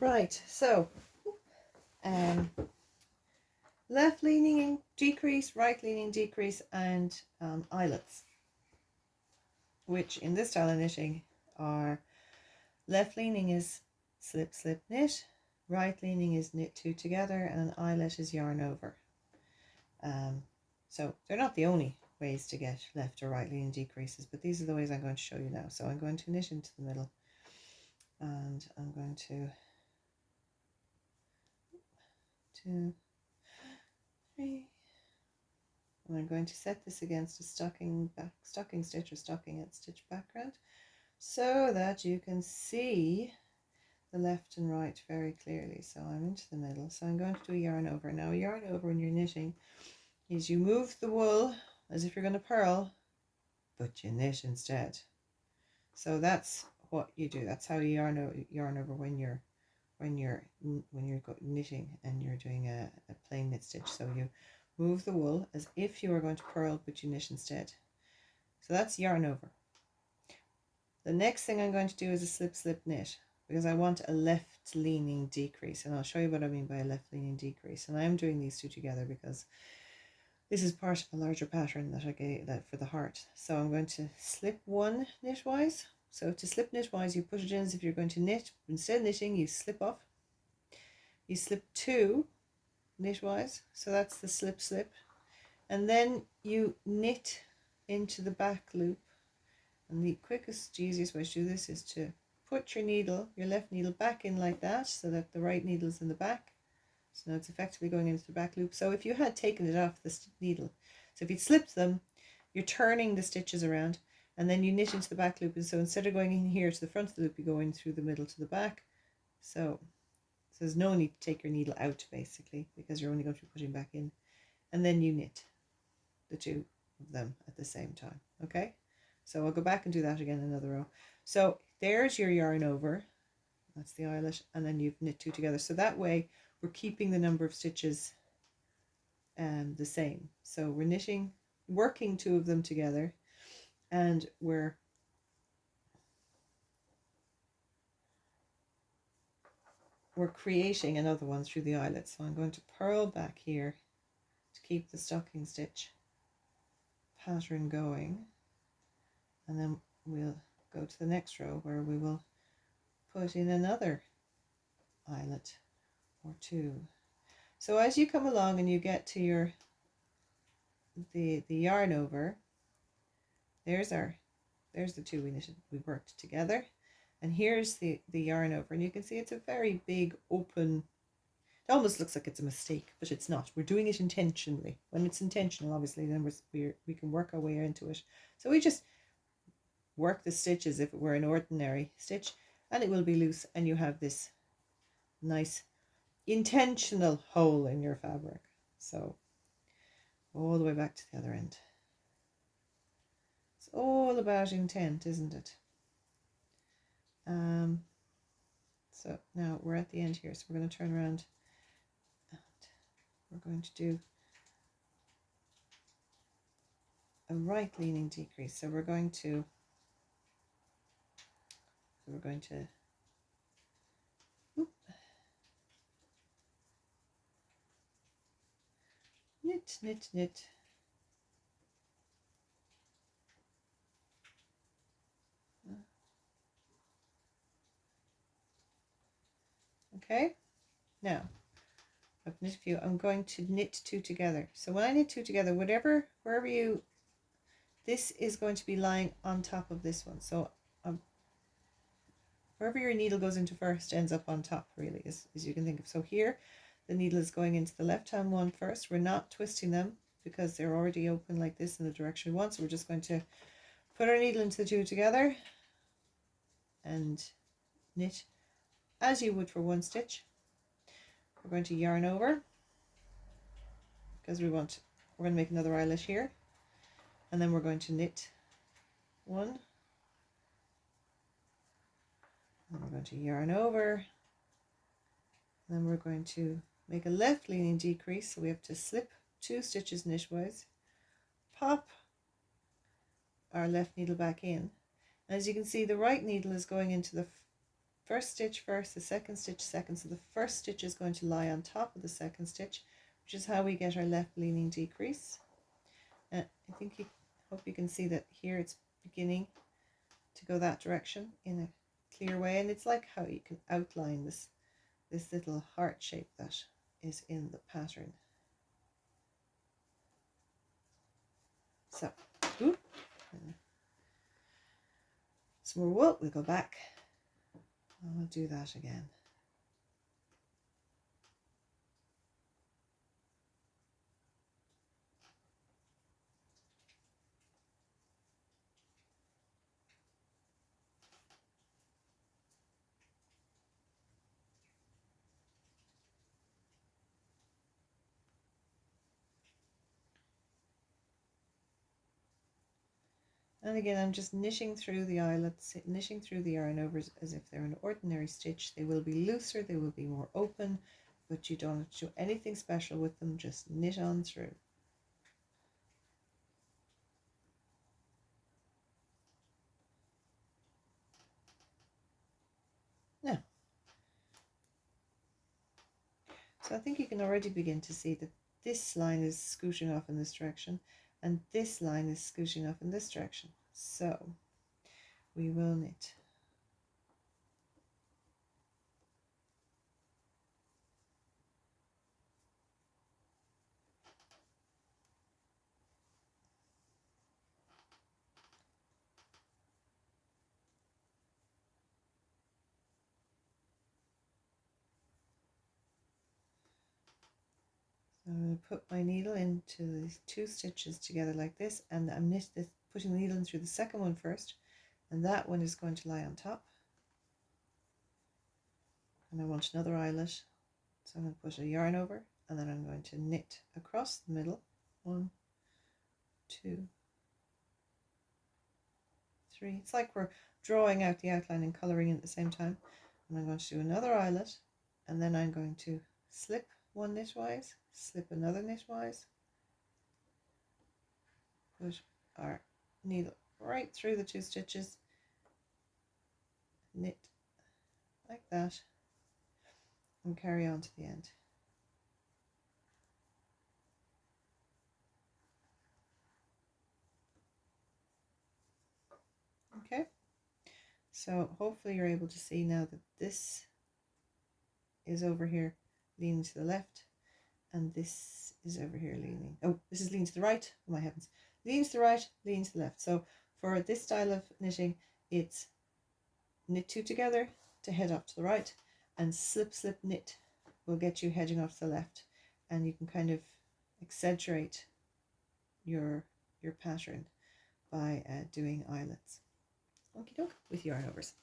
Right, so left leaning decrease, right leaning decrease, and eyelets, which in this style of knitting are left leaning is slip, slip, knit, right leaning is knit two together, and an eyelet is yarn over. So they're not the only ways to get left or right leaning decreases, but these are the ways I'm going to show you now. So I'm going to knit into the middle, and I'm going to 2, 3, and I'm going to set this against a stocking stitch or stockinette stitch background so that you can see the left and right very clearly. So I'm into the middle, so I'm going to do a yarn over. Now a yarn over when you're knitting is you move the wool as if you're going to purl, but you knit instead. So that's what you do. That's how you yarn over when you're knitting and you're doing a plain knit stitch. So you move the wool as if you were going to purl, but you knit instead. So that's yarn over. The next thing I'm going to do is a slip, slip, knit, because I want a left leaning decrease, and I'll show you what I mean by a left leaning decrease. And I'm doing these two together because this is part of a larger pattern that I gave that for the heart. So I'm going to slip one knitwise. So to slip knitwise, you put it in as if you're going to knit. Instead of knitting, you slip off. You slip two knitwise, so that's the slip, slip, and then you knit into the back loop. And the quickest, easiest way to do this is to put your needle, your left needle, back in like that, so that the right needle is in the back. So now it's effectively going into the back loop. So if you had taken it off the needle, so if you'd slipped them, you're turning the stitches around, and then you knit into the back loop. And so instead of going in here to the front of the loop, you go in through the middle to the back. So there's no need to take your needle out, basically, because you're only going to be putting back in. And then you knit the two of them at the same time. Okay, so I'll go back and do that again in another row. So there's your yarn over. That's the eyelet, and then you've knit two together. So that way we're keeping the number of stitches the same. So we're working two of them together, and we're creating another one through the eyelet. So I'm going to purl back here to keep the stocking stitch pattern going, and then we'll go to the next row where we will put in another eyelet or two. So as you come along and you get to your the yarn over, there's the two we worked together, and here's the yarn over, and you can see it's a very big open. It almost looks like it's a mistake, but it's not. We're doing it intentionally. When it's intentional, obviously, then we can work our way into it. So we just work the stitch as if it were an ordinary stitch, and it will be loose, and you have this nice intentional hole in your fabric. So all the way back to the other end. It's all about intent, isn't it? So now we're at the end here, so we're going to turn around and we're going to do a right leaning decrease. So we're going to knit, knit, knit. Okay, now I've knit a few. I'm going to knit two together. So when I knit two together, wherever you, this is going to be lying on top of this one. So wherever your needle goes into first ends up on top, really, as you can think of. So here, the needle is going into the left-hand one first. We're not twisting them because they're already open like this in the direction we want. So we're just going to put our needle into the two together and knit as you would for one stitch. We're going to yarn over because we're going to make another eyelet here, and then we're going to knit one, and we're going to yarn over, and then we're going to make a left leaning decrease. So we have to slip two stitches knitwise, pop our left needle back in, and as you can see, the right needle is going into the first stitch first, the second stitch second. So the first stitch is going to lie on top of the second stitch, which is how we get our left leaning decrease. I think hope you can see that here it's beginning to go that direction in a clear way, and it's like how you can outline this little heart shape that is in the pattern. So, some more wool, we'll go back, and we'll do that again. And again, I'm just knitting through the eyelets, knitting through the yarn overs as if they're an ordinary stitch. They will be looser, they will be more open, but you don't have to do anything special with them, just knit on through. Now, so I think you can already begin to see that this line is scooting off in this direction, and this line is scooting off in this direction. So we will knit. So I'm going to put my needle into these two stitches together like this, and I'm putting the needle in through the second one first, and that one is going to lie on top. And I want another eyelet, so I'm going to put a yarn over, and then I'm going to knit across the middle. 1, 2, 3. It's like we're drawing out the outline and colouring in at the same time. And I'm going to do another eyelet, and then I'm going to slip one knitwise, slip another knitwise, put our needle right through the two stitches, knit like that, and carry on to the end. Okay, so hopefully you're able to see now that this is over here leaning to the left, and this is over here leaning, oh, this is leaning to the right, oh my heavens, leaning to the right, leaning to the left. So for this style of knitting, it's knit two together to head off to the right, and slip slip knit will get you heading off to the left, and you can kind of accentuate your pattern by doing eyelets. Okie doke, with yarn overs.